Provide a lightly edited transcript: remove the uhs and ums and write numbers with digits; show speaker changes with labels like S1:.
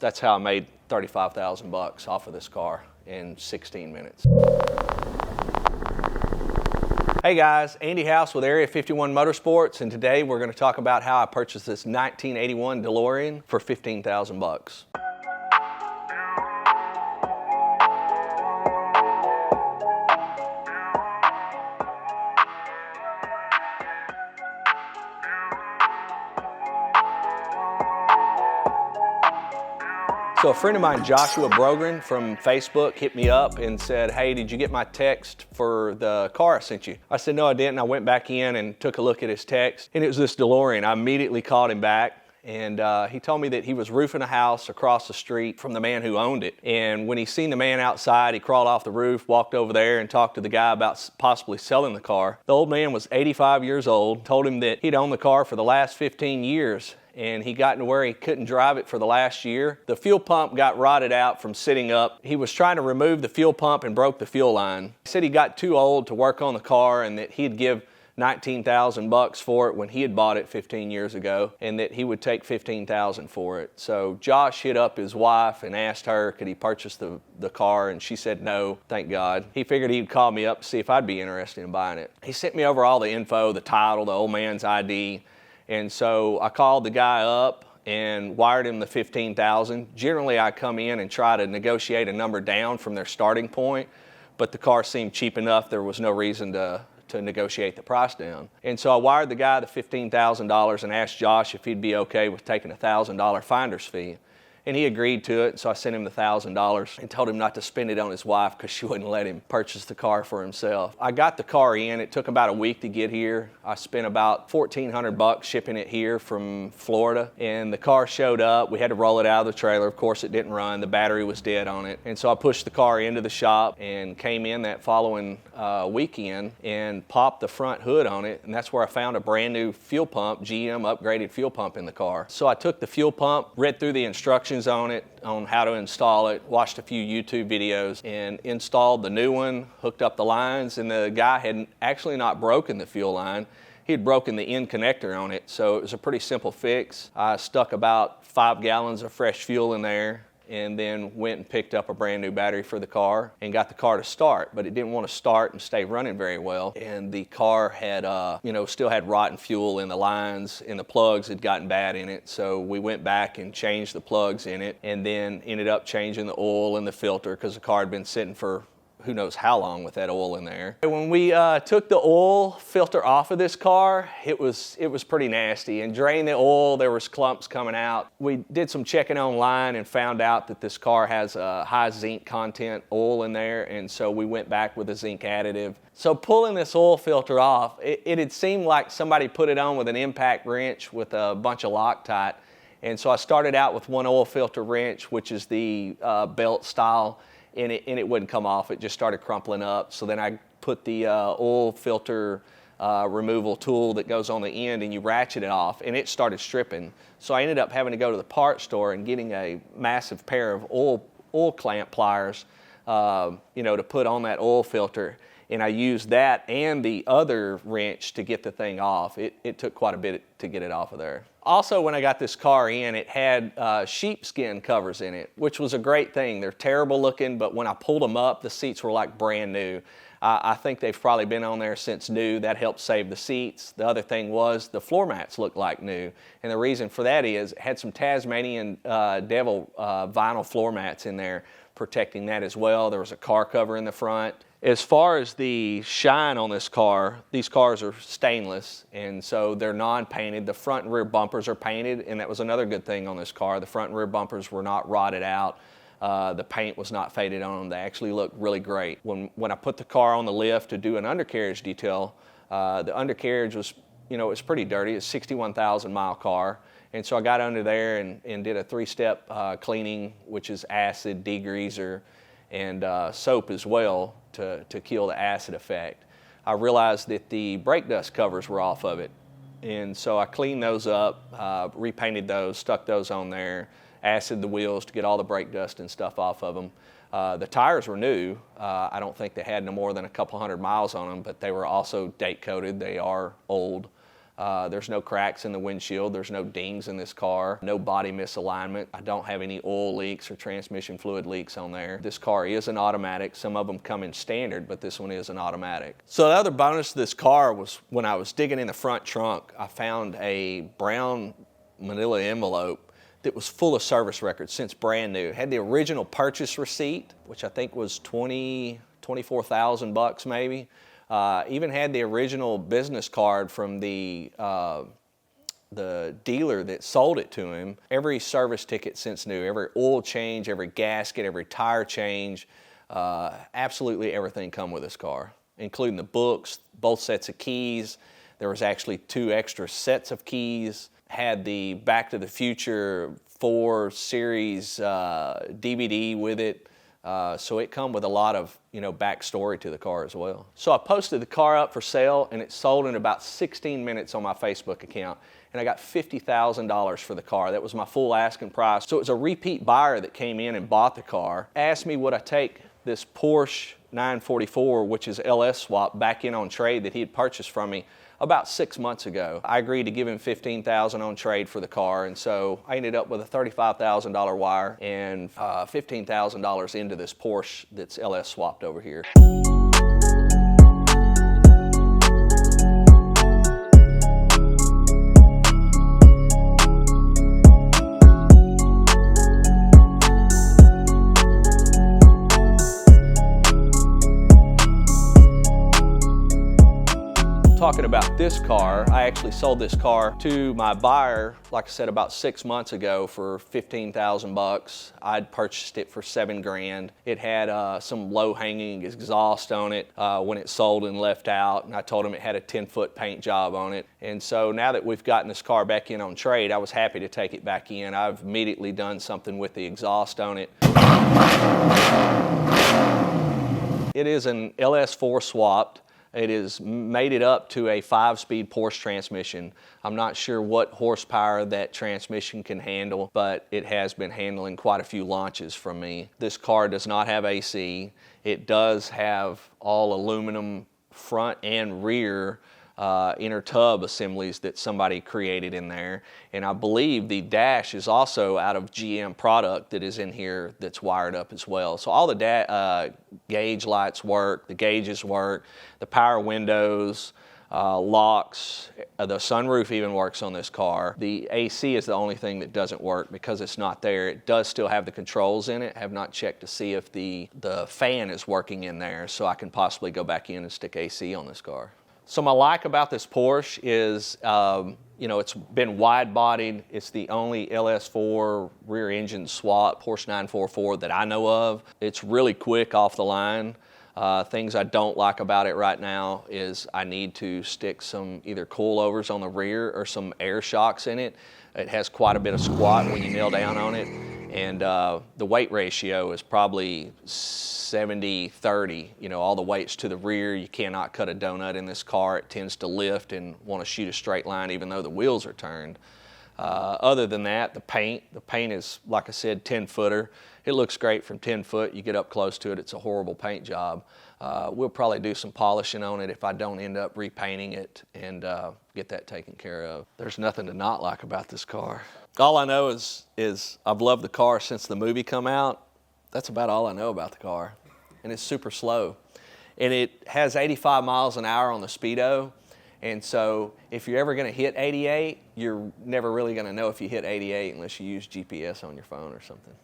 S1: That's how I made 35,000 bucks off of this car in 16 minutes. Hey guys, Andy House with Area 51 Motorsports, and today we're going to talk about how I purchased this 1981 Delorean for 15,000 bucks. So a friend of mine, Joshua Brogren from Facebook, hit me up and said, hey, did you get my text for the car I sent you? I said, no, I didn't. I went back in and took a look at his text, and it was this DeLorean. I immediately called him back, and he told me that he was roofing a house across the street from the man who owned it. And when he seen the man outside, he crawled off the roof, walked over there, and talked to the guy about possibly selling the car. The old man was 85 years old, told him that he'd owned the car for the last 15 years. And he got to where he couldn't drive it for the last year. The fuel pump got rotted out from sitting up. He was trying to remove the fuel pump and broke the fuel line. He said he got too old to work on the car and that he'd give 19,000 bucks for it when he had bought it 15 years ago, and that he would take 15,000 for it. So Josh hit up his wife and asked her, could he purchase the car, and she said no, thank God. He figured he'd call me up to see if I'd be interested in buying it. He sent me over all the info, the title, the old man's ID, and so I called the guy up and wired him the 15,000. Generally, I come in and try to negotiate a number down from their starting point, but the car seemed cheap enough, there was no reason to negotiate the price down. And so I wired the guy the $15,000 and asked Josh if he'd be okay with taking a $1,000 finder's fee. And he agreed to it, so I sent him the $1,000 and told him not to spend it on his wife because she wouldn't let him purchase the car for himself. I got the car in. It took about a week to get here. I spent about $1,400 shipping it here from Florida, and the car showed up. We had to roll it out of the trailer. Of course, it didn't run. The battery was dead on it. And so I pushed the car into the shop and came in that following weekend and popped the front hood on it, and that's where I found a brand new fuel pump, GM upgraded fuel pump in the car. So I took the fuel pump, read through the instructions on it, on how to install it, watched a few YouTube videos, and installed the new one, hooked up the lines, and the guy had actually not broken the fuel line. He had broken the end connector on it, so it was a pretty simple fix. I stuck about 5 gallons of fresh fuel in there, and then went and picked up a brand new battery for the car and got the car to start, but it didn't want to start and stay running very well. And the car had, still had rotten fuel in the lines, and the plugs had gotten bad in it. So we went back and changed the plugs in it, and then ended up changing the oil and the filter because the car had been sitting for who knows how long with that oil in there. When we took the oil filter off of this car, it was pretty nasty. And drained the oil, there was clumps coming out. We did some checking online and found out that this car has a high zinc content oil in there, and so we went back with a zinc additive. So pulling this oil filter off, it had seemed like somebody put it on with an impact wrench with a bunch of Loctite. And so I started out with one oil filter wrench, which is the belt style, and it wouldn't come off. It just started crumpling up. So then I put the oil filter removal tool that goes on the end, and you ratchet it off, and it started stripping. So I ended up having to go to the parts store and getting a massive pair of oil clamp pliers, to put on that oil filter. And I used that and the other wrench to get the thing off. It took quite a bit to get it off of there. Also, when I got this car in, it had sheepskin covers in it, which was a great thing. They're terrible looking, but when I pulled them up, the seats were like brand new. I think they've probably been on there since new. That helped save the seats. The other thing was the floor mats looked like new. And the reason for that is it had some Tasmanian Devil vinyl floor mats in there protecting that as well. There was a car cover in the front. As far as the shine on this car, these cars are stainless, and so they're non-painted. The front and rear bumpers are painted, and that was another good thing on this car. The front and rear bumpers were not rotted out. The paint was not faded on them. They actually looked really great. When I put the car on the lift to do an undercarriage detail, the undercarriage was, it's pretty dirty. It's a 61,000 mile car. And so I got under there and did a 3-step cleaning, which is acid, degreaser, and soap as well to kill the acid effect. I realized that the brake dust covers were off of it. And so I cleaned those up, repainted those, stuck those on there, acided the wheels to get all the brake dust and stuff off of them. The tires were new. I don't think they had no more than a couple hundred miles on them, but they were also date coated. They are old. There's no cracks in the windshield. There's no dings in this car. No body misalignment. I don't have any oil leaks or transmission fluid leaks on there. This car is an automatic. Some of them come in standard, but this one is an automatic. So the other bonus to this car was when I was digging in the front trunk, I found a brown manila envelope that was full of service records since brand new. It had the original purchase receipt, which I think was $24,000 maybe. Even had the original business card from the dealer that sold it to him. Every service ticket since new, every oil change, every gasket, every tire change, absolutely everything come with this car, including the books, both sets of keys. There was actually 2 extra sets of keys. Had the Back to the Future 4 series DVD with it. So it come with a lot of, backstory to the car as well. So I posted the car up for sale, and it sold in about 16 minutes on my Facebook account. And I got $50,000 for the car. That was my full asking price. So it was a repeat buyer that came in and bought the car, asked me would I take this Porsche 944, which is LS swap, back in on trade that he had purchased from me about 6 months ago. I agreed to give him $15,000 on trade for the car, and so I ended up with a $35,000 wire and $15,000 into this Porsche that's LS swapped over here. Talking about this car, I actually sold this car to my buyer, like I said, about 6 months ago for $15,000. I'd purchased it for $7 grand. It had some low-hanging exhaust on it when it sold and left out, and I told him it had a 10-foot paint job on it. And so now that we've gotten this car back in on trade, I was happy to take it back in. I've immediately done something with the exhaust on it. It is an LS4 swapped. It has made it up to a 5-speed Porsche transmission. I'm not sure what horsepower that transmission can handle, but it has been handling quite a few launches from me. This car does not have AC. It does have all aluminum front and rear inner tub assemblies that somebody created in there. And I believe the dash is also out of GM product that is in here that's wired up as well. So all the gauge lights work, the gauges work, the power windows, locks, the sunroof even works on this car. The AC is the only thing that doesn't work because it's not there. It does still have the controls in it. I have not checked to see if the fan is working in there, so I can possibly go back in and stick AC on this car. So my like about this Porsche is, it's been wide-bodied. It's the only LS4 rear engine swap Porsche 944 that I know of. It's really quick off the line. Things I don't like about it right now is I need to stick some either coilovers on the rear or some air shocks in it. It has quite a bit of squat when you nail down on it. And the weight ratio is probably 70-30. All the weight's to the rear. You cannot cut a donut in this car. It tends to lift and want to shoot a straight line even though the wheels are turned. Other than that, the paint is, like I said, 10-footer. It looks great from 10 foot. You get up close to it, it's a horrible paint job. We'll probably do some polishing on it if I don't end up repainting it and get that taken care of. There's nothing to not like about this car. All I know is I've loved the car since the movie come out. That's about all I know about the car. And it's super slow. And it has 85 miles an hour on the speedo. And so if you're ever going to hit 88, you're never really going to know if you hit 88 unless you use GPS on your phone or something.